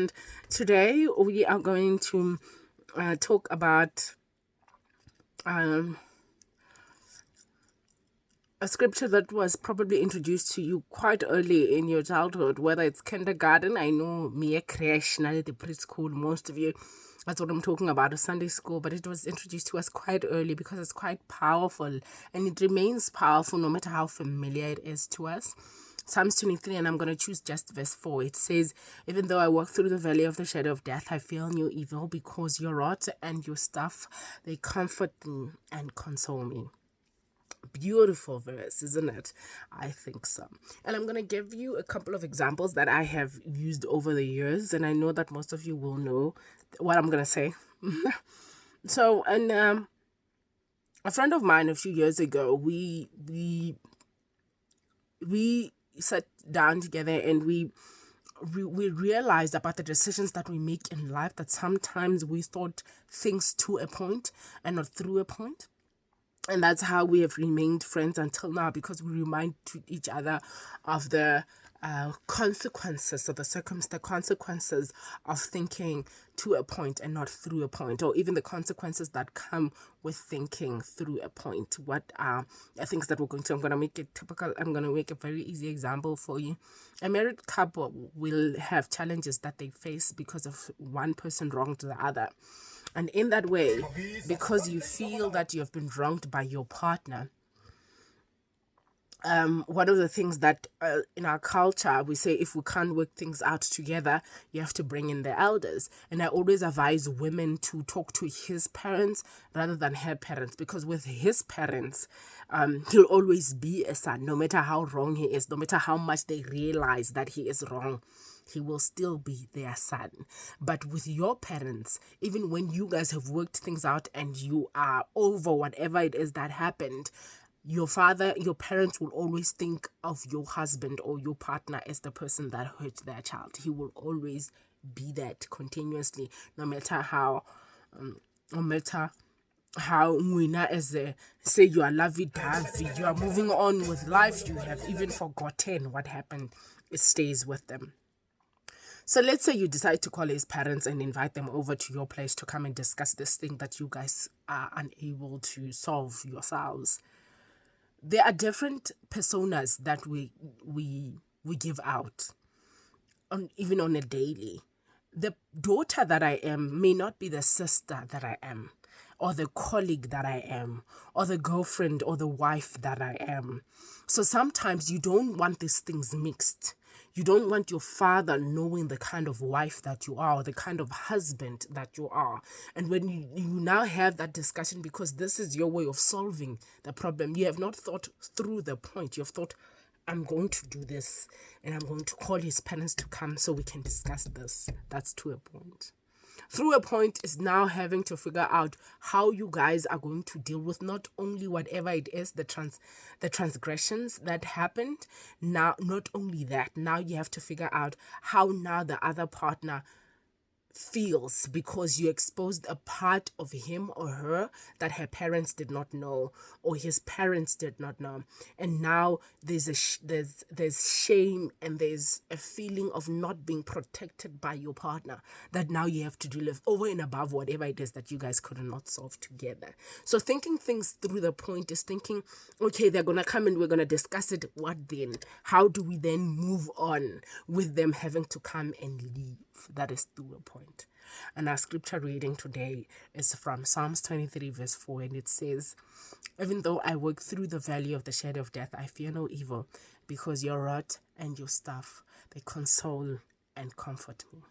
and today we are going to talk about a scripture that was probably introduced to you quite early in your childhood, whether it's kindergarten. I know me, crash, now the preschool, most of you, that's what I'm talking about, a Sunday school, but it was introduced to us quite early because it's quite powerful, and it remains powerful no matter how familiar it is to us. Psalms 23, and I'm going to choose just verse 4. It says, even though I walk through the valley of the shadow of death, I feel no evil, because your rod and your staff, they comfort me and console me. Beautiful verse, isn't it? I think so. And I'm going to give you a couple of examples that I have used over the years, and I know that most of you will know what I'm going to say. So, and a friend of mine a few years ago, we sat down together, and we realized about the decisions that we make in life, that sometimes we thought things to a point and not through a point. And that's how we have remained friends until now, because we remind to each other of the consequences, or the consequences of thinking to a point and not through a point, or even the consequences that come with thinking through a point. What are things that we're going to? I'm going to make a very easy example for you. A married couple will have challenges that they face because of one person wronged the other. And in that way, because you feel that you have been wronged by your partner, one of the things that in our culture, we say if we can't work things out together, you have to bring in the elders. And I always advise women to talk to his parents rather than her parents, because with his parents, he'll always be a son, no matter how wrong he is, no matter how much they realize that he is wrong. He will still be their son. But with your parents, even when you guys have worked things out and you are over whatever it is that happened, your parents will always think of your husband or your partner as the person that hurt their child. He will always be that continuously, no matter how Mwina as say you are lovey-dovey, you are moving on with life, you have even forgotten what happened. It stays with them. So let's say you decide to call his parents and invite them over to your place to come and discuss this thing that you guys are unable to solve yourselves. There are different personas that we give out, even on a daily. The daughter that I am may not be the sister that I am, or the colleague that I am, or the girlfriend or the wife that I am. So sometimes you don't want these things mixed. You don't want your father knowing the kind of wife that you are, or the kind of husband that you are. And when you now have that discussion, because this is your way of solving the problem, you have not thought through the point. You've thought, I'm going to do this, and I'm going to call his parents to come so we can discuss this. That's to a point. Through a point is now having to figure out how you guys are going to deal with not only whatever it is, the transgressions that happened. Now, not only that, now you have to figure out how now the other partner feels, because you exposed a part of him or her that her parents did not know, or his parents did not know, and now there's shame, and there's a feeling of not being protected by your partner that now you have to deal with, over and above whatever it is that you guys could not solve together. So thinking things through the point is thinking, okay, they're gonna come and we're gonna discuss it. What then? How do we then move on with them having to come and leave? That is through a point. And our scripture reading today is from Psalms 23 verse 4, and it says, even though I walk through the valley of the shadow of death, I fear no evil, because your rod and your staff, they console and comfort me.